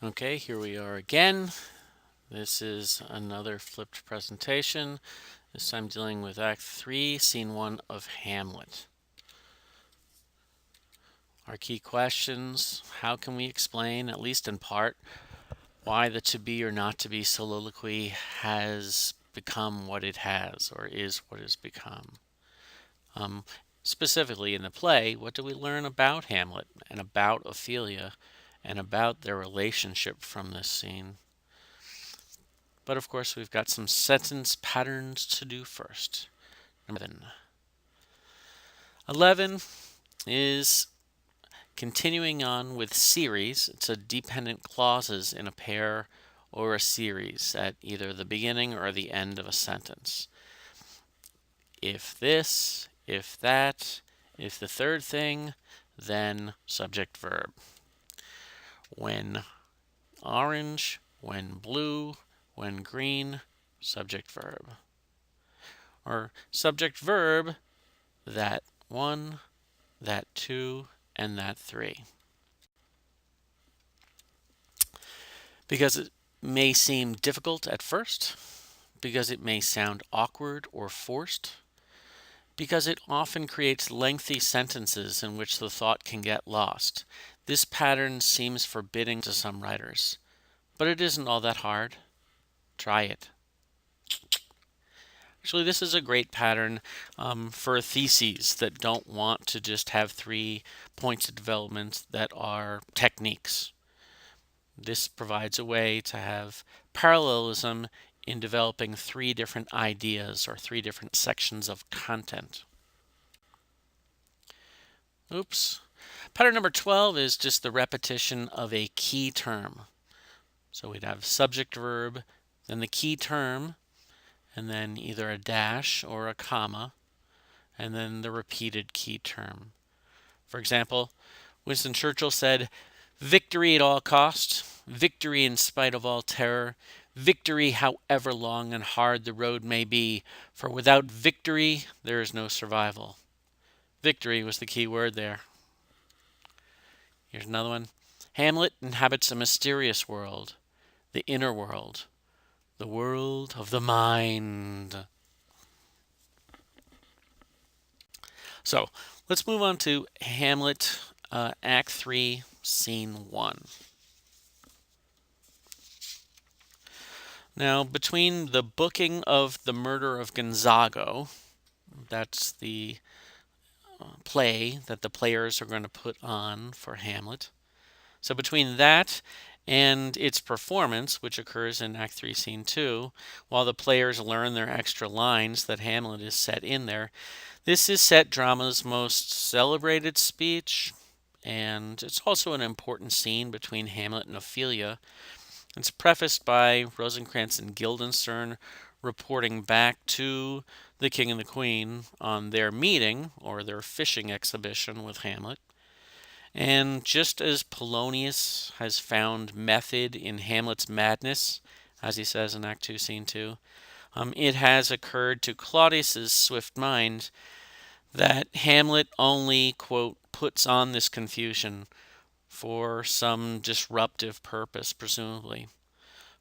Okay, here we are again. This is another flipped presentation. This time dealing with Act 3, Scene 1 of Hamlet. Our key questions: how can we explain, at least in part, why the to be or not to be soliloquy has become what it has, or is what it's become? Specifically in the play, what do we learn about Hamlet and about Ophelia and about their relationship from this scene? But of course, we've got some sentence patterns to do first. Number 11 is continuing on with series. It's a dependent clauses in a pair or a series at either the beginning or the end of a sentence. If this, if that, if the third thing, then subject verb. When orange, when blue, when green, subject verb. Or subject verb, that one, that two, and that three. Because it may seem difficult at first, because it may sound awkward or forced, because it often creates lengthy sentences in which the thought can get lost. This pattern seems forbidding to some writers, but it isn't all that hard. Try it. Actually, this is a great pattern for theses that don't want to just have 3 points of development that are techniques. This provides a way to have parallelism in developing 3 different ideas or 3 different sections of content. Oops. Pattern number 12 is just the repetition of a key term. So we'd have subject verb, then the key term, and then either a dash or a comma, and then the repeated key term. For example, Winston Churchill said, "Victory at all cost, victory in spite of all terror, victory however long and hard the road may be, for without victory there is no survival." Victory was the key word there. Here's another one. Hamlet inhabits a mysterious world, the inner world, the world of the mind. So let's move on to Hamlet, Act 3, Scene 1. Now, between the booking of The Murder of Gonzago, that's the play that the players are going to put on for Hamlet. So between that and its performance, which occurs in Act 3, Scene 2, while the players learn their extra lines that Hamlet is set in there, this is set drama's most celebrated speech, and it's also an important scene between Hamlet and Ophelia. It's prefaced by Rosencrantz and Guildenstern reporting back to the King and the Queen on their meeting, or their fishing exhibition with Hamlet. And just as Polonius has found method in Hamlet's madness, as he says in Act 2, Scene 2, it has occurred to Claudius's swift mind that Hamlet only, quote, puts on this confusion for some disruptive purpose, presumably.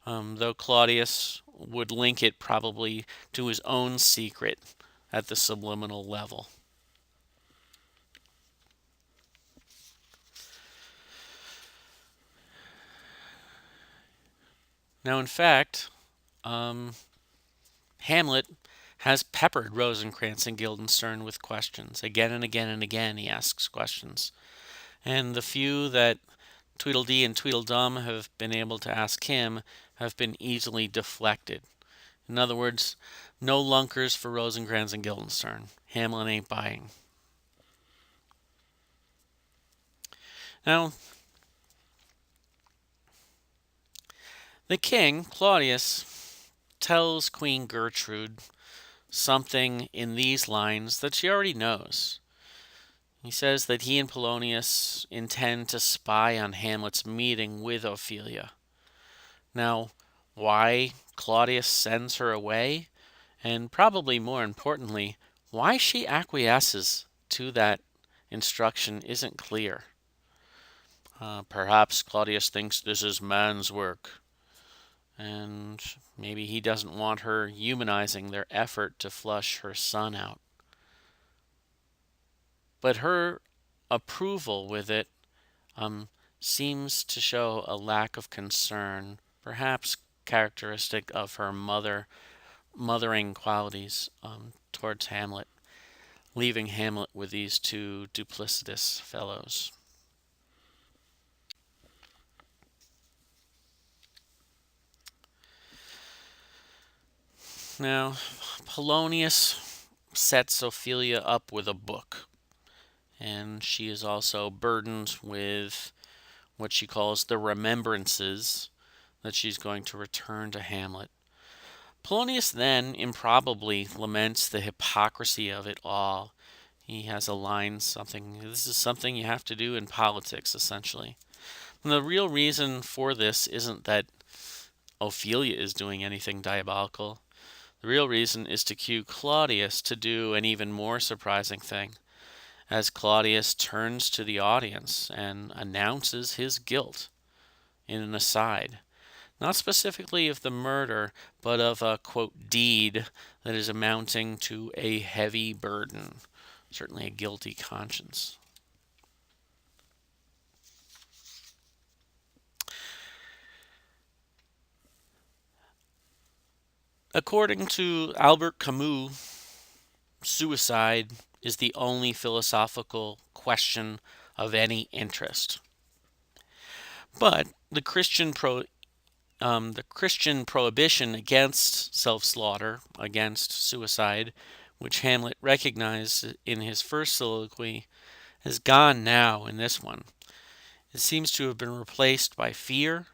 Though Claudius would link it probably to his own secret at the subliminal level. Now, in fact, Hamlet has peppered Rosencrantz and Guildenstern with questions. Again and again and again he asks questions. And the few that Tweedledee and Tweedledum have been able to ask him have been easily deflected. In other words, no lunkers for Rosencrantz and Guildenstern. Hamlet ain't buying. Now, the king, Claudius, tells Queen Gertrude something in these lines that she already knows. He says that he and Polonius intend to spy on Hamlet's meeting with Ophelia. Now, why Claudius sends her away, and probably more importantly, why she acquiesces to that instruction isn't clear. Perhaps Claudius thinks this is man's work, and maybe he doesn't want her humanizing their effort to flush her son out. But her approval with it um, seems to show a lack of concern, perhaps characteristic of her mothering qualities towards Hamlet, leaving Hamlet with these two duplicitous fellows. Now, Polonius sets Ophelia up with a book, and she is also burdened with what she calls the remembrances that she's going to return to Hamlet. Polonius then improbably laments the hypocrisy of it all. He has a line something, this is something you have to do in politics, essentially. And the real reason for this isn't that Ophelia is doing anything diabolical. The real reason is to cue Claudius to do an even more surprising thing, as Claudius turns to the audience and announces his guilt in an aside, not specifically of the murder, but of a, quote, deed that is amounting to a heavy burden, certainly a guilty conscience. According to Albert Camus, suicide is the only philosophical question of any interest. But the Christian prohibition against self-slaughter, against suicide, which Hamlet recognized in his first soliloquy, has gone now in this one. It seems to have been replaced by fear,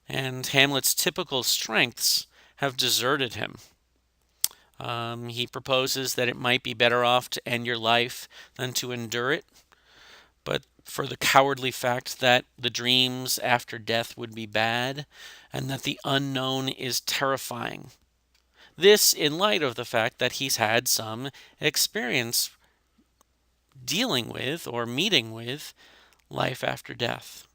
and Hamlet's typical strengths have deserted him. He proposes that it might be better off to end your life than to endure it, but for the cowardly fact that the dreams after death would be bad and that the unknown is terrifying. This in light of the fact that he's had some experience dealing with or meeting with life after death.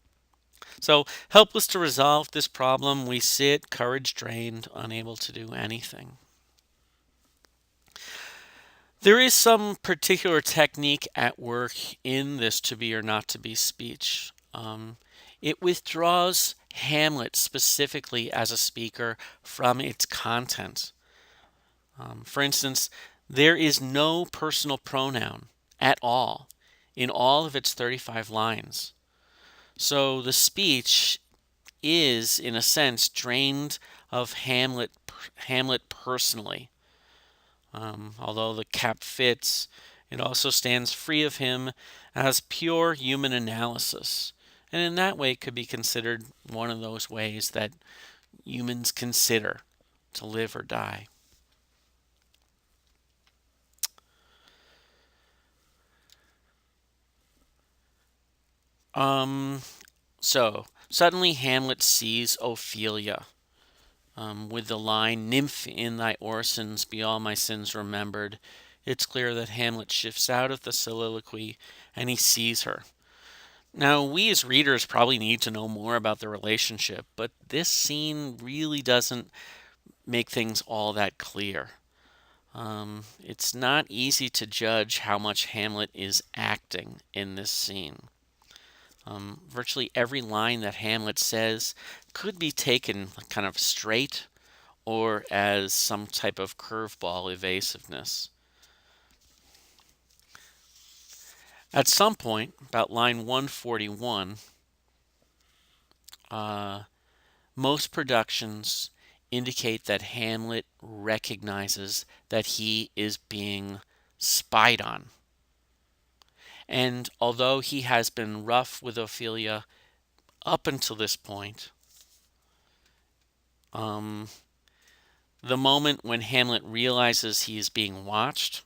So, helpless to resolve this problem, we sit, courage drained, unable to do anything. There is some particular technique at work in this to be or not to be speech. It withdraws Hamlet specifically as a speaker from its content. For instance, there is no personal pronoun at all in all of its 35 lines. So the speech is, in a sense, drained of Hamlet personally. Although the cap fits, it also stands free of him as pure human analysis, and in that way could be considered one of those ways that humans consider to live or die. So suddenly Hamlet sees Ophelia with the line, "Nymph in thy orisons be all my sins remembered." It's clear that Hamlet shifts out of the soliloquy and he sees her. Now, we as readers probably need to know more about the relationship, but this scene really doesn't make things all that clear. It's not easy to judge how much Hamlet is acting in this scene. Virtually every line that Hamlet says could be taken kind of straight or as some type of curveball evasiveness. At some point, about line 141, most productions indicate that Hamlet recognizes that he is being spied on. And although he has been rough with Ophelia up until this point, the moment when Hamlet realizes he is being watched,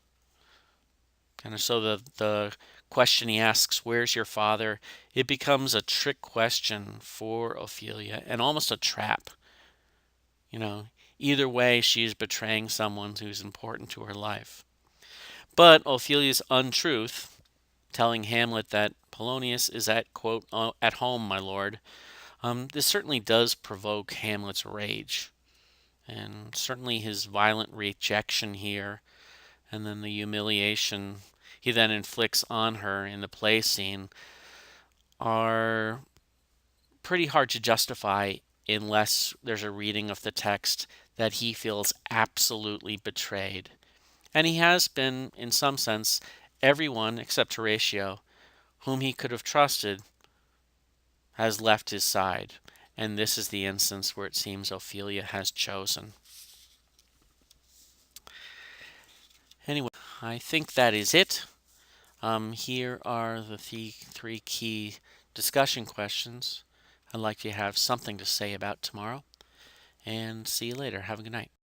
kind of so the question he asks, "Where's your father?" it becomes a trick question for Ophelia and almost a trap. Either way, she is betraying someone who's important to her life. But Ophelia's untruth, telling Hamlet that Polonius is at, quote, at home, my lord. This certainly does provoke Hamlet's rage, and certainly his violent rejection here, and then the humiliation he then inflicts on her in the play scene are pretty hard to justify unless there's a reading of the text that he feels absolutely betrayed. And he has been, in some sense, everyone except Horatio, whom he could have trusted, has left his side. And this is the instance where it seems Ophelia has chosen. Anyway, I think that is it. Here are the three key discussion questions I'd like you to have something to say about tomorrow. And see you later. Have a good night.